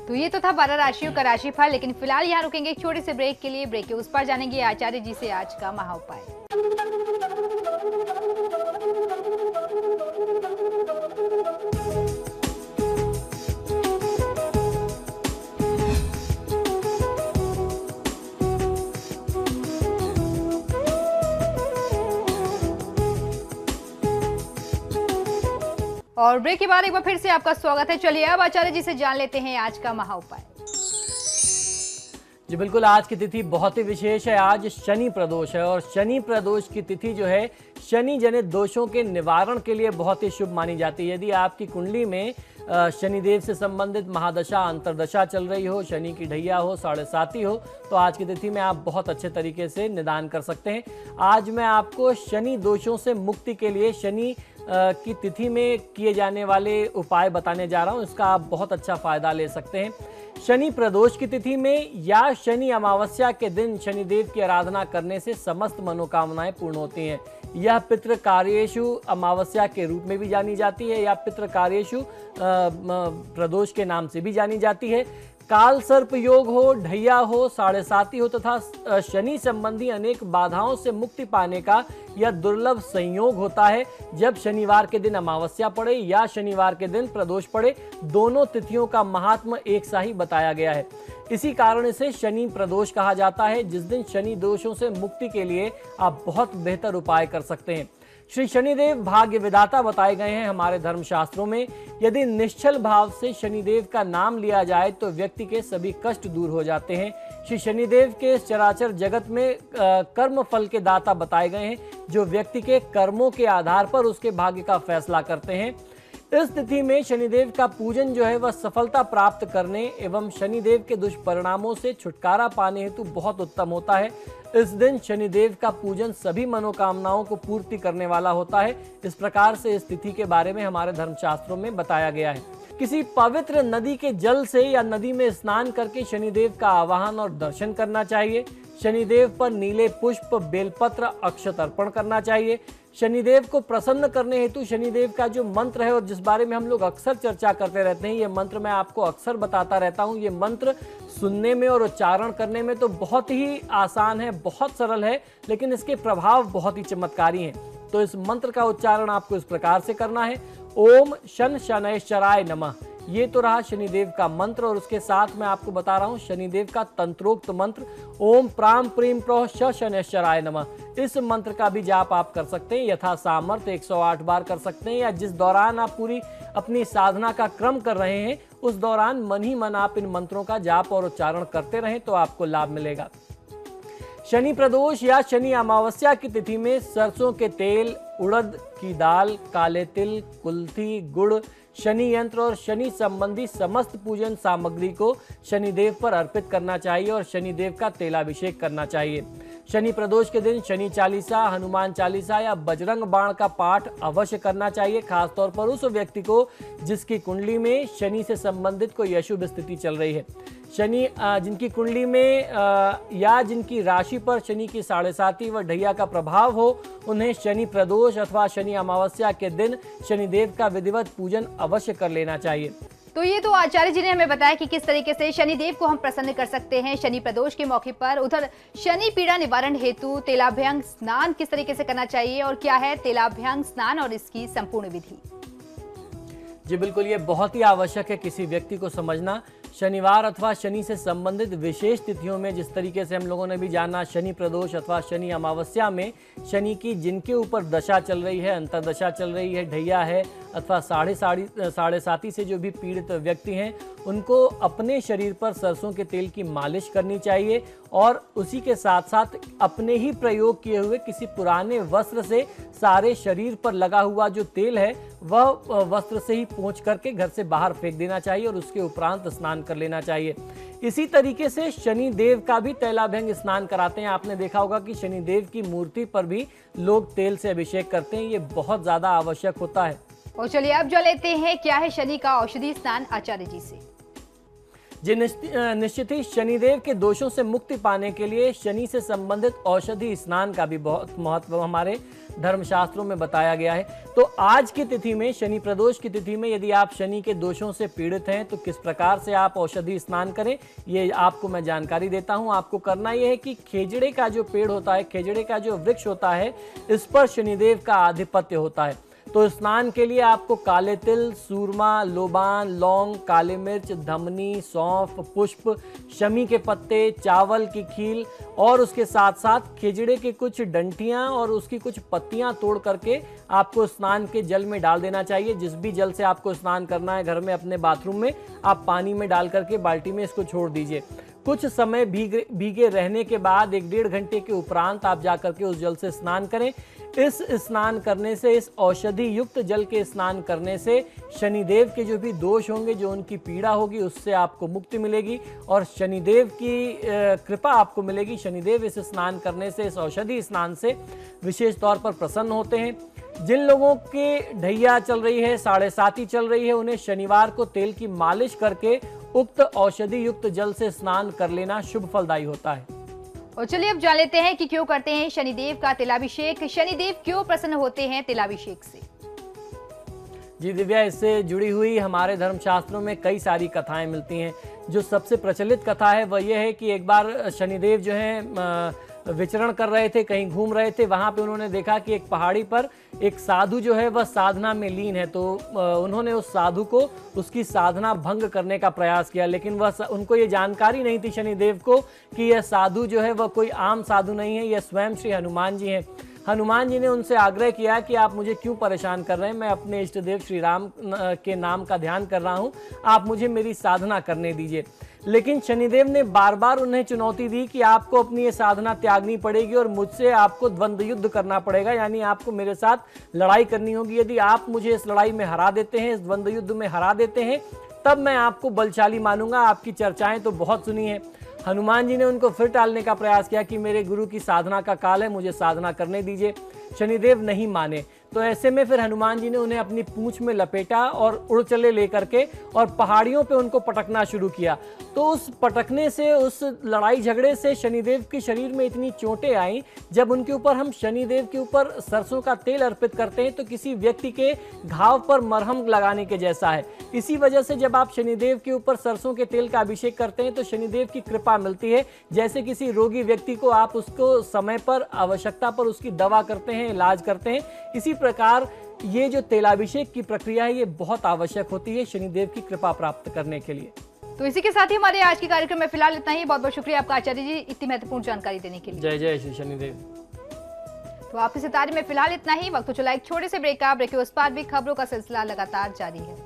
तो ये तो था 12 राशियों का राशिफल, लेकिन फिलहाल यहाँ रुकेंगे एक छोटे से ब्रेक के लिए। ब्रेक के उस पर जानेंगे आचार्य जी से आज का महाउपाय। और ब्रेक के बाद एक बार फिर से आपका स्वागत है। चलिए अब आचार्य जी से जान लेते हैं आज का महाउपाय। जी बिल्कुल, आज की तिथि बहुत ही विशेष है। आज शनि प्रदोष है और शनि प्रदोष की तिथि जो है शनि जनित दोषों के निवारण के लिए बहुत ही शुभ मानी जाती है। यदि आपकी कुंडली में शनिदेव से संबंधित महादशा अंतरदशा चल रही हो, शनि की ढैया हो, 7.5 हो, तो आज की तिथि में आप बहुत अच्छे तरीके से निदान कर सकते हैं। आज मैं आपको शनि दोषों से मुक्ति के लिए शनि की तिथि में किए जाने वाले उपाय बताने जा रहा हूं। इसका आप बहुत अच्छा फायदा ले सकते हैं। शनि प्रदोष की तिथि में या शनि अमावस्या के दिन शनिदेव की आराधना करने से समस्त मनोकामनाएं पूर्ण होती हैं। यह पितृ कार्येषु अमावस्या के रूप में भी जानी जाती है या पितृ कार्येषु प्रदोष के नाम से भी जानी जाती है। काल सर्प योग हो, ढैया हो, 7.5 हो तथा शनि संबंधी अनेक बाधाओं से मुक्ति पाने का यह दुर्लभ संयोग होता है जब शनिवार के दिन अमावस्या पड़े या शनिवार के दिन प्रदोष पड़े। दोनों तिथियों का महात्म्य एक सा ही बताया गया है। इसी कारण इसे शनि प्रदोष कहा जाता है, जिस दिन शनि दोषों से मुक्ति के लिए आप बहुत बेहतर उपाय कर सकते हैं। श्री शनिदेव भाग्य विधाता बताए गए हैं हमारे धर्मशास्त्रों में। यदि निश्चल भाव से शनिदेव का नाम लिया जाए तो व्यक्ति के सभी कष्ट दूर हो जाते हैं। श्री शनिदेव के चराचर जगत में कर्म फल के दाता बताए गए हैं, जो व्यक्ति के कर्मों के आधार पर उसके भाग्य का फैसला करते हैं। इस तिथि में शनिदेव का पूजन जो है वह सफलता प्राप्त करने एवं शनिदेव के दुष्परिणामों से छुटकारा पाने हेतु बहुत उत्तम होता है। इस दिन शनिदेव का पूजन सभी मनोकामनाओं को पूर्ति करने वाला होता है। इस प्रकार से इस तिथि के बारे में हमारे धर्मशास्त्रों में बताया गया है। किसी पवित्र नदी के जल से या नदी में स्नान करके शनिदेव का आवाहन और दर्शन करना चाहिए। शनिदेव पर नीले पुष्प, बेलपत्र, अक्षत अर्पण करना चाहिए। शनिदेव को प्रसन्न करने हेतु शनिदेव का जो मंत्र है और जिस बारे में हम लोग अक्सर चर्चा करते रहते हैं, ये मंत्र मैं आपको अक्सर बताता रहता हूँ। ये मंत्र सुनने में और उच्चारण करने में तो बहुत ही आसान है, बहुत सरल है, लेकिन इसके प्रभाव बहुत ही चमत्कारी हैं। तो इस मंत्र का उच्चारण आपको इस प्रकार से करना है। ओम शन शनैश्चराय नमः। ये तो रहा शनिदेव का मंत्र और उसके साथ मैं आपको बता रहा हूँ शनिदेव का तंत्रोक्त मंत्र ओम प्राम प्रीम प्रोह श शनैश्चराय नमः। इस मंत्र का भी जाप आप कर सकते हैं, यथा सामर्थ्य 108 बार कर सकते हैं, या जिस दौरान आप पूरी अपनी साधना का क्रम कर रहे हैं उस दौरान मन ही मन आप इन मंत्रों का जाप और उच्चारण करते रहें तो आपको लाभ मिलेगा। शनि प्रदोष या शनि अमावस्या की तिथि में सरसों के तेल, उड़द की दाल, काले तिल, कुल्थी, गुड़, शनि यंत्र और शनि संबंधी समस्त पूजन सामग्री को शनिदेव पर अर्पित करना चाहिए और शनिदेव का तेलाभिषेक करना चाहिए। शनि प्रदोष के दिन शनि चालीसा, हनुमान चालीसा या बजरंग बाण का पाठ अवश्य करना चाहिए, खासतौर पर उस व्यक्ति को जिसकी कुंडली में शनि से संबंधित कोई अशुभ स्थिति चल रही है। शनि जिनकी कुंडली में या जिनकी राशि पर शनि की 7.5 व ढैया का प्रभाव हो, उन्हें शनि प्रदोष अथवा शनि अमावस्या के दिन शनिदेव का विधिवत पूजन अवश्य कर लेना चाहिए। तो ये तो आचार्य जी ने हमें बताया कि किस तरीके से शनिदेव को हम प्रसन्न कर सकते हैं शनि प्रदोष के मौके पर। उधर शनि पीड़ा निवारण हेतु तेलाभ्यंग स्नान किस तरीके से करना चाहिए और क्या है तेलाभ्यंग स्नान और इसकी संपूर्ण विधि। जी बिल्कुल, ये बहुत ही आवश्यक है किसी व्यक्ति को समझना। शनिवार अथवा शनि से संबंधित विशेष तिथियों में जिस तरीके से हम लोगों ने भी जाना, शनि प्रदोष अथवा शनि अमावस्या में शनि की जिनके ऊपर दशा चल रही है, अंतरदशा चल रही है, ढैया है अथवा 7.5 से जो भी पीड़ित व्यक्ति हैं, उनको अपने शरीर पर सरसों के तेल की मालिश करनी चाहिए और उसी के साथ साथ अपने ही प्रयोग किए हुए किसी पुराने वस्त्र से सारे शरीर पर लगा हुआ जो तेल है वह वस्त्र से ही पोंछ करके घर से बाहर फेंक देना चाहिए और उसके उपरांत स्नान कर लेना चाहिए। इसी तरीके से शनि देव का भी तेलाभ्यंग स्नान कराते हैं। आपने देखा होगा कि शनि देव की मूर्ति पर भी लोग तेल से अभिषेक करते हैं, ये बहुत ज्यादा आवश्यक होता है। और चलिए अब जो लेते हैं क्या है शनि का औषधि स्नान आचार्य जी से। निश्चित ही शनिदेव के दोषों से मुक्ति पाने के लिए शनि से संबंधित औषधि स्नान का भी बहुत महत्व हमारे धर्मशास्त्रों में बताया गया है। तो आज की तिथि में, शनि प्रदोष की तिथि में, यदि आप शनि के दोषों से पीड़ित हैं तो किस प्रकार से आप औषधि स्नान करें, ये आपको मैं जानकारी देता हूं। आपको करना यह है कि खेजड़े का जो पेड़ होता है, खेजड़े का जो वृक्ष होता है, इस पर शनिदेव का आधिपत्य होता है। तो स्नान के लिए आपको काले तिल, सूरमा, लोबान, लौंग, काली मिर्च, धमनी, सौंफ, पुष्प, शमी के पत्ते, चावल की खील और उसके साथ साथ खेजड़े के कुछ डंठियां और उसकी कुछ पत्तियां तोड़ करके आपको स्नान के जल में डाल देना चाहिए। जिस भी जल से आपको स्नान करना है घर में, अपने बाथरूम में, आप पानी में डाल करके बाल्टी में इसको छोड़ दीजिए। कुछ समय भीगे रहने के बाद 1-1.5 घंटे के उपरांत आप जाकर के उस जल से स्नान करें। इस स्नान करने से, इस औषधि युक्त जल के स्नान करने से शनिदेव के जो भी दोष होंगे, जो उनकी पीड़ा होगी, उससे आपको मुक्ति मिलेगी और शनिदेव की कृपा आपको मिलेगी। शनिदेव इस स्नान करने से, इस औषधि स्नान से विशेष तौर पर प्रसन्न होते हैं। जिन लोगों के ढैया चल रही है, 7.5 चल रही है, उन्हें शनिवार को तेल की मालिश करके उक्त औषधि युक्त जल से स्नान कर लेना शुभ फलदायी होता है। और चलिए अब जान लेते हैं कि क्यों करते हैं शनिदेव का तिलाभिषेक, शनिदेव क्यों प्रसन्न होते हैं तिलाभिषेक से। जी दिव्या, इससे जुड़ी हुई हमारे धर्मशास्त्रों में कई सारी कथाएं मिलती हैं। जो सबसे प्रचलित कथा है वह यह है कि एक बार शनिदेव जो है विचरण कर रहे थे, कहीं घूम रहे थे। वहां पे उन्होंने देखा कि एक पहाड़ी पर एक साधु जो है वह साधना में लीन है। तो उन्होंने उस साधु को उसकी साधना भंग करने का प्रयास किया, लेकिन वह उनको ये जानकारी नहीं थी शनिदेव को कि यह साधु जो है वह कोई आम साधु नहीं है, यह स्वयं श्री हनुमान जी हैं। हनुमान जी ने उनसे आग्रह किया कि आप मुझे क्यों परेशान कर रहे हैं, मैं अपने इष्ट देव श्री राम के नाम का ध्यान कर रहा हूं, आप मुझे मेरी साधना करने दीजिए। लेकिन शनिदेव ने बार बार उन्हें चुनौती दी कि आपको अपनी ये साधना त्यागनी पड़ेगी और मुझसे आपको द्वंद्व युद्ध करना पड़ेगा, यानी आपको मेरे साथ लड़ाई करनी होगी। यदि आप मुझे इस लड़ाई में हरा देते हैं, इस द्वंद्व युद्ध में हरा देते हैं, तब मैं आपको बलशाली मानूंगा। आपकी चर्चाएं तो बहुत सुनी है। हनुमान जी ने उनको फिर टालने का प्रयास किया कि मेरे गुरु की साधना का काल है, मुझे साधना करने दीजिए। शनिदेव नहीं माने। तो ऐसे में फिर हनुमान जी ने उन्हें अपनी पूंछ में लपेटा और उड़ चले लेकर के और पहाड़ियों पे उनको पटकना शुरू किया। तो उस पटकने से, उस लड़ाई झगड़े से शनिदेव के शरीर में इतनी चोटें आई। जब उनके ऊपर हम शनिदेव के ऊपर सरसों का तेल अर्पित करते हैं तो किसी व्यक्ति के घाव पर मरहम लगाने के जैसा है। इसी वजह से जब आप शनिदेव के ऊपर सरसों के तेल का अभिषेक करते हैं तो शनिदेव की कृपा मिलती है। जैसे किसी रोगी व्यक्ति को आप उसको समय पर, आवश्यकता पर उसकी दवा करते हैं, इलाज करते हैं, इसी प्रकार ये जो तेलाभिषेक की प्रक्रिया है ये बहुत आवश्यक होती है शनिदेव की कृपा प्राप्त करने के लिए। तो इसी के साथ ही हमारे आज के कार्यक्रम में फिलहाल इतना ही। बहुत बहुत शुक्रिया आपका आचार्य जी इतनी महत्वपूर्ण जानकारी देने के लिए। जय जय श्री शनिदेव। तो आपके सितारे में फिलहाल इतना ही। वक्त तो चला एक छोटे से ब्रेक का। ब्रेक के उस पार भी खबरों का सिलसिला लगातार जारी है।